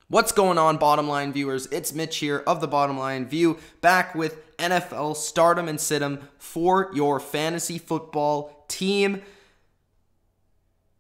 What's going on, bottom line viewers? It's Mitch here of the Bottom Line View, back with NFL Stardom and Situm for your fantasy football team.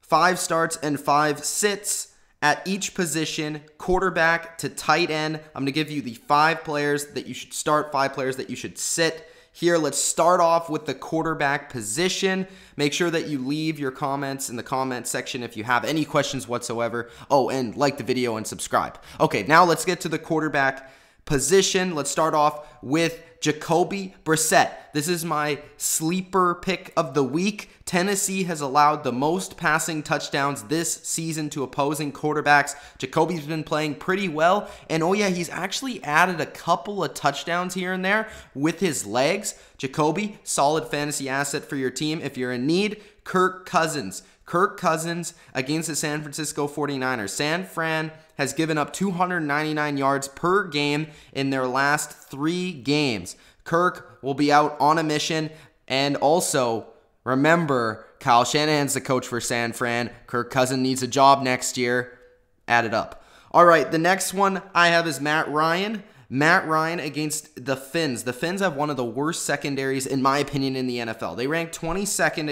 5 starts and 5 sits at each position, quarterback to tight end. I'm going to give you the 5 players that you should start, 5 players that you should sit. Here, let's start off with the quarterback position. Make sure that you leave your comments in the comment section if you have any questions whatsoever. Oh, and like the video and subscribe. Okay, now let's get to the quarterback position. Let's start off with Jacoby Brissett. This is my sleeper pick of the week. Tennessee has allowed the most passing touchdowns this season to opposing quarterbacks. Jacoby's been playing pretty well, and oh yeah, he's actually added a couple of touchdowns here and there with his legs. Jacoby, solid fantasy asset for your team if you're in need. Kirk Cousins. Kirk Cousins against the San Francisco 49ers. San Fran has given up 299 yards per game in their last 3 games. Kirk will be out on a mission. And also, remember, Kyle Shanahan's the coach for San Fran. Kirk Cousins needs a job next year. Add it up. All right, the next one I have is Matt Ryan. Matt Ryan against the Finns. The Finns have one of the worst secondaries, in my opinion, in the NFL. They rank 22nd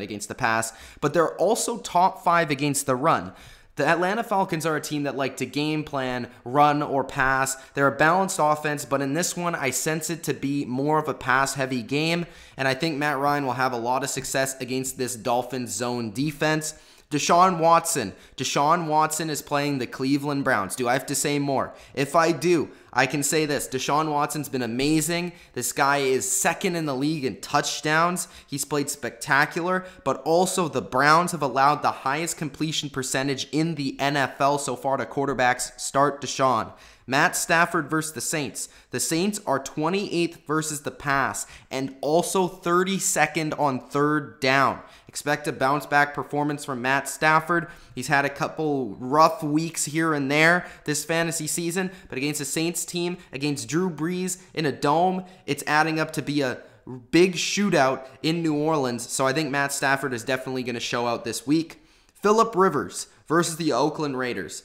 against the pass, but they're also top 5 against the run. The Atlanta Falcons are a team that like to game plan, run, or pass. They're a balanced offense, but in this one, I sense it to be more of a pass-heavy game, and I think Matt Ryan will have a lot of success against this Dolphins zone defense. Deshaun Watson. Deshaun Watson is playing the Cleveland Browns. Do I have to say more? If I do, I can say this. Deshaun Watson's been amazing. This guy is second in the league in touchdowns. He's played spectacular, but also the Browns have allowed the highest completion percentage in the NFL so far to quarterbacks. Start Deshaun. Matt Stafford versus the Saints. The Saints are 28th versus the pass and also 32nd on third down. Expect a bounce back performance from Matt Stafford. He's had a couple rough weeks here and there this fantasy season, but against the Saints team, against Drew Brees in a dome, it's adding up to be a big shootout in New Orleans. So I think Matt Stafford is definitely going to show out this week. Phillip Rivers versus the Oakland Raiders.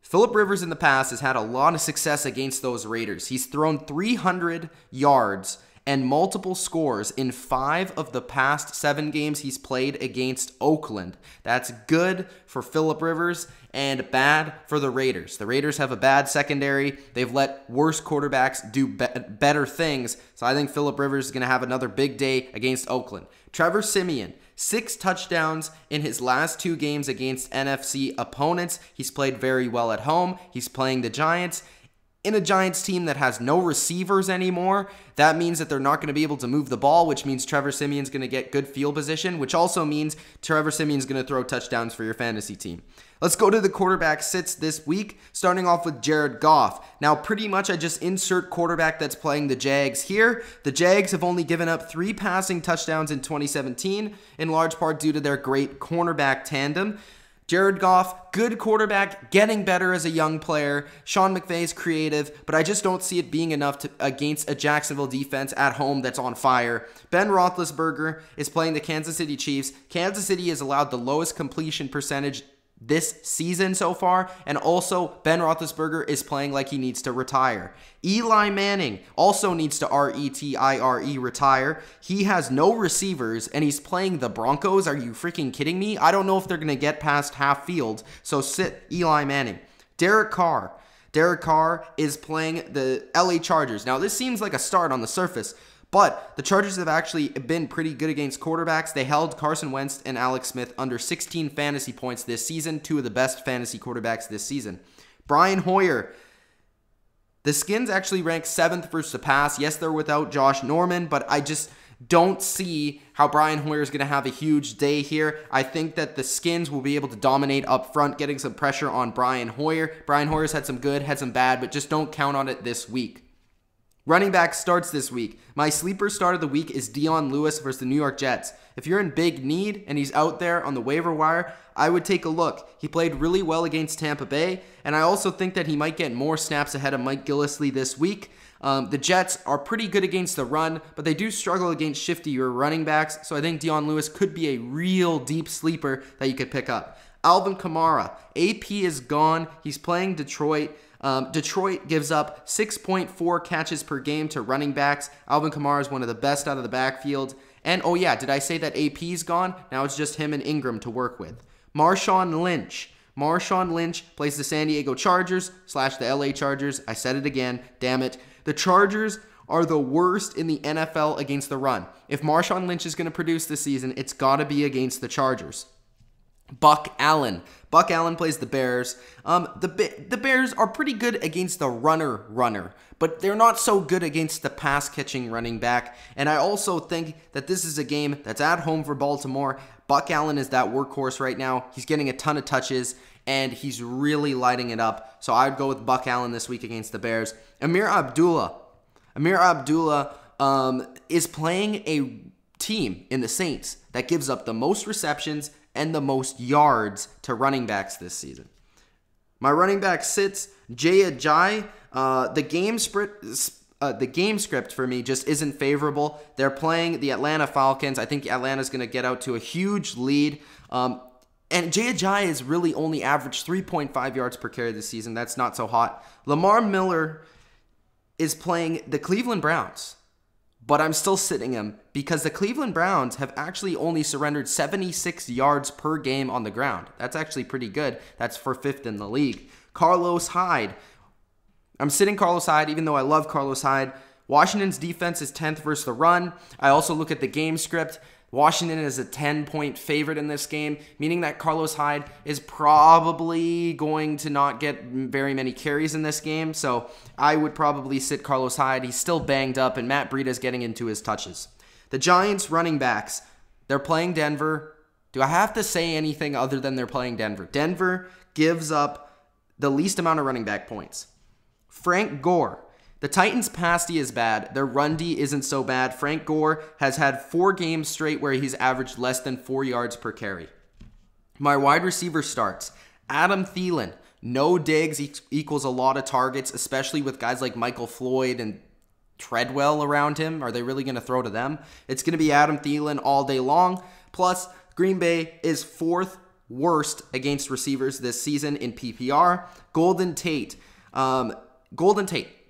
Phillip Rivers in the past has had a lot of success against those Raiders. He's thrown 300 yards and multiple scores in 5 of the past 7 games he's played against Oakland. That's good for Phillip Rivers and bad for the Raiders. The Raiders have a bad secondary. They've let worse quarterbacks do better things. So I think Phillip Rivers is going to have another big day against Oakland. Trevor Siemian. 6 touchdowns in his last 2 games against NFC opponents. He's played very well at home. He's playing the Giants. In a Giants team that has no receivers anymore, that means that they're not going to be able to move the ball, which means Trevor Siemian's going to get good field position, which also means Trevor Siemian's going to throw touchdowns for your fantasy team. Let's go to the quarterback sits this week, starting off with Jared Goff. Now, pretty much I just insert quarterback that's playing the Jags here. The Jags have only given up 3 passing touchdowns in 2017, in large part due to their great cornerback tandem. Jared Goff, good quarterback, getting better as a young player. Sean McVay's creative, but I just don't see it being enough against a Jacksonville defense at home that's on fire. Ben Roethlisberger is playing the Kansas City Chiefs. Kansas City has allowed the lowest completion percentage this season so far, and also Ben Roethlisberger is playing like he needs to retire. Eli Manning also needs to retire. He has no receivers, and he's playing the Broncos. Are you freaking kidding me? I don't know if they're going to get past half field, so sit Eli Manning. Derek Carr. Derek Carr is playing the LA Chargers. Now, this seems like a start on the surface, but the Chargers have actually been pretty good against quarterbacks. They held Carson Wentz and Alex Smith under 16 fantasy points this season, 2 of the best fantasy quarterbacks this season. Brian Hoyer. The Skins actually rank 7th versus the pass. Yes, they're without Josh Norman, but I just don't see how Brian Hoyer is going to have a huge day here. I think that the Skins will be able to dominate up front, getting some pressure on Brian Hoyer. Brian Hoyer's had some good, had some bad, but just don't count on it this week. Running back starts this week. My sleeper start of the week is Dion Lewis versus the New York Jets. If you're in big need and he's out there on the waiver wire, I would take a look. He played really well against Tampa Bay, and I also think that he might get more snaps ahead of Mike Gillislee this week. The Jets are pretty good against the run, but they do struggle against shiftier running backs, so I think Dion Lewis could be a real deep sleeper that you could pick up. Alvin Kamara. AP is gone. He's playing Detroit. Detroit gives up 6.4 catches per game to running backs. Alvin Kamara is one of the best out of the backfield. And, oh yeah, did I say that AP's gone? Now it's just him and Ingram to work with. Marshawn Lynch. Marshawn Lynch plays the San Diego Chargers / the LA Chargers. I said it again. Damn it. The Chargers are the worst in the NFL against the run. If Marshawn Lynch is going to produce this season, it's got to be against the Chargers. Buck Allen. Buck Allen plays the Bears. The Bears are pretty good against the runner, but they're not so good against the pass-catching running back. And I also think that this is a game that's at home for Baltimore. Buck Allen is that workhorse right now. He's getting a ton of touches, and he's really lighting it up. So I'd go with Buck Allen this week against the Bears. Amir Abdullah is playing a team in the Saints that gives up the most receptions and the most yards to running backs this season. My running back sits Jay Ajayi. The game script for me just isn't favorable. They're playing the Atlanta Falcons. I think Atlanta's going to get out to a huge lead. And Jay Ajayi has really only averaged 3.5 yards per carry this season. That's not so hot. Lamar Miller is playing the Cleveland Browns, but I'm still sitting him because the Cleveland Browns have actually only surrendered 76 yards per game on the ground. That's actually pretty good. That's for 5th in the league. Carlos Hyde. I'm sitting Carlos Hyde even though I love Carlos Hyde. Washington's defense is 10th versus the run. I also look at the game script. Washington is a 10-point favorite in this game, meaning that Carlos Hyde is probably going to not get very many carries in this game. So I would probably sit Carlos Hyde. He's still banged up, and Matt Breida is getting into his touches. The Giants running backs, they're playing Denver. Do I have to say anything other than they're playing Denver? Denver gives up the least amount of running back points. Frank Gore. The Titans' pass D is bad. Their run D isn't so bad. Frank Gore has had 4 games straight where he's averaged less than 4 yards per carry. My wide receiver starts. Adam Thielen. No digs equals a lot of targets, especially with guys like Michael Floyd and Treadwell around him. Are they really going to throw to them? It's going to be Adam Thielen all day long. Plus, Green Bay is 4th worst against receivers this season in PPR. Golden Tate.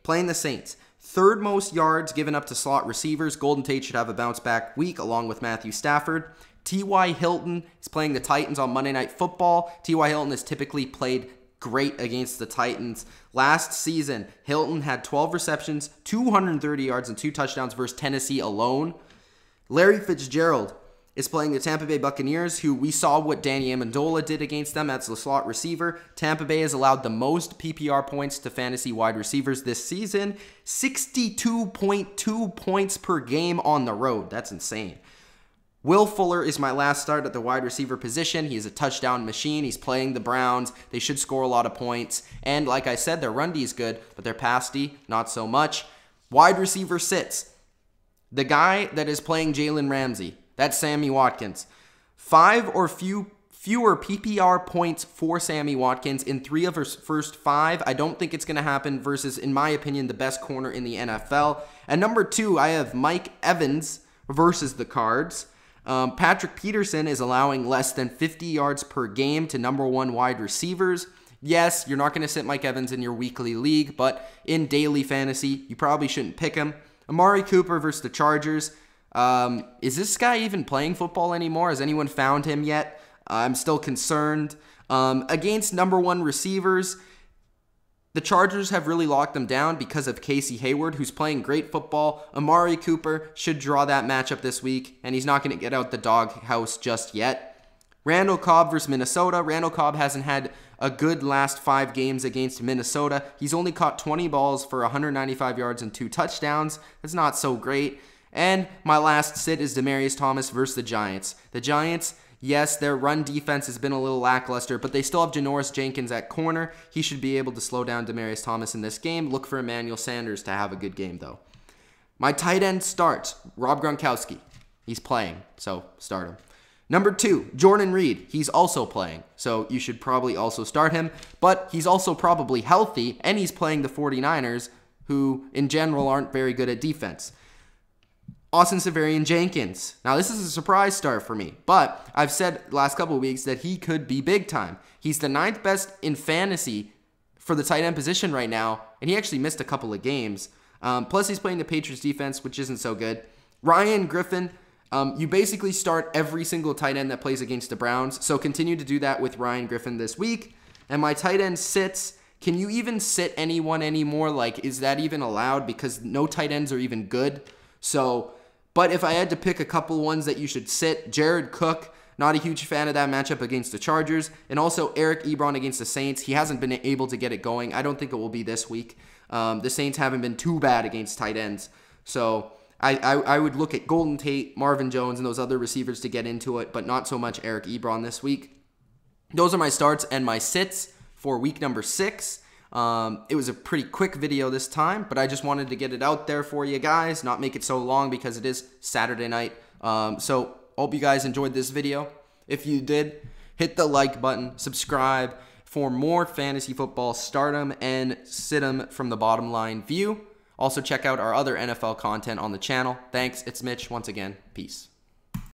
Playing the Saints. 3rd most yards given up to slot receivers. Golden Tate should have a bounce-back week along with Matthew Stafford. T.Y. Hilton is playing the Titans on Monday Night Football. T.Y. Hilton has typically played great against the Titans. Last season, Hilton had 12 receptions, 230 yards, and 2 touchdowns versus Tennessee alone. Larry Fitzgerald is playing the Tampa Bay Buccaneers, who we saw what Danny Amendola did against them as the slot receiver. Tampa Bay has allowed the most PPR points to fantasy wide receivers this season, 62.2 points per game on the road. That's insane. Will Fuller is my last start at the wide receiver position. He is a touchdown machine. He's playing the Browns. They should score a lot of points. And like I said, their run D is good, but their pass D, not so much. Wide receiver sits. The guy that is playing Jalen Ramsey. That's Sammy Watkins. 5 or fewer PPR points for Sammy Watkins in 3 of his first 5. I don't think it's going to happen versus, in my opinion, the best corner in the NFL. And number 2, I have Mike Evans versus the Cards. Patrick Peterson is allowing less than 50 yards per game to number 1 wide receivers. Yes, you're not going to sit Mike Evans in your weekly league, but in daily fantasy, you probably shouldn't pick him. Amari Cooper versus the Chargers. Is this guy even playing football anymore? Has anyone found him yet? I'm still concerned. Against number 1 receivers, the Chargers have really locked them down because of Casey Hayward, who's playing great football. Amari Cooper should draw that matchup this week, and he's not going to get out the doghouse just yet. Randall Cobb versus Minnesota. Randall Cobb hasn't had a good last 5 games against Minnesota. He's only caught 20 balls for 195 yards and 2 touchdowns. That's not so great. And my last sit is Demaryius Thomas versus the Giants. The Giants, yes, their run defense has been a little lackluster, but they still have Janoris Jenkins at corner. He should be able to slow down Demaryius Thomas in this game. Look for Emmanuel Sanders to have a good game, though. My tight end starts, Rob Gronkowski. He's playing, so start him. Number 2, Jordan Reed. He's also playing, so you should probably also start him, but he's also probably healthy, and he's playing the 49ers, who in general aren't very good at defense. Austin Seferian-Jenkins. Now, this is a surprise start for me, but I've said last couple of weeks that he could be big time. He's the 9th best in fantasy for the tight end position right now, and he actually missed a couple of games. Plus, he's playing the Patriots defense, which isn't so good. Ryan Griffin, you basically start every single tight end that plays against the Browns, so continue to do that with Ryan Griffin this week. And my tight end sits. Can you even sit anyone anymore? Like, is that even allowed? Because no tight ends are even good. So, but if I had to pick a couple ones that you should sit, Jared Cook, not a huge fan of that matchup against the Chargers. And also Eric Ebron against the Saints. He hasn't been able to get it going. I don't think it will be this week. The Saints haven't been too bad against tight ends. So I would look at Golden Tate, Marvin Jones, and those other receivers to get into it, but not so much Eric Ebron this week. Those are my starts and my sits for week number 6. It was a pretty quick video this time, but I just wanted to get it out there for you guys, not make it so long because it is Saturday night. So hope you guys enjoyed this video. If you did, hit the like button, subscribe for more fantasy football stardom and sit-em from the bottom line view. Also check out our other NFL content on the channel. Thanks, it's Mitch once again. Peace.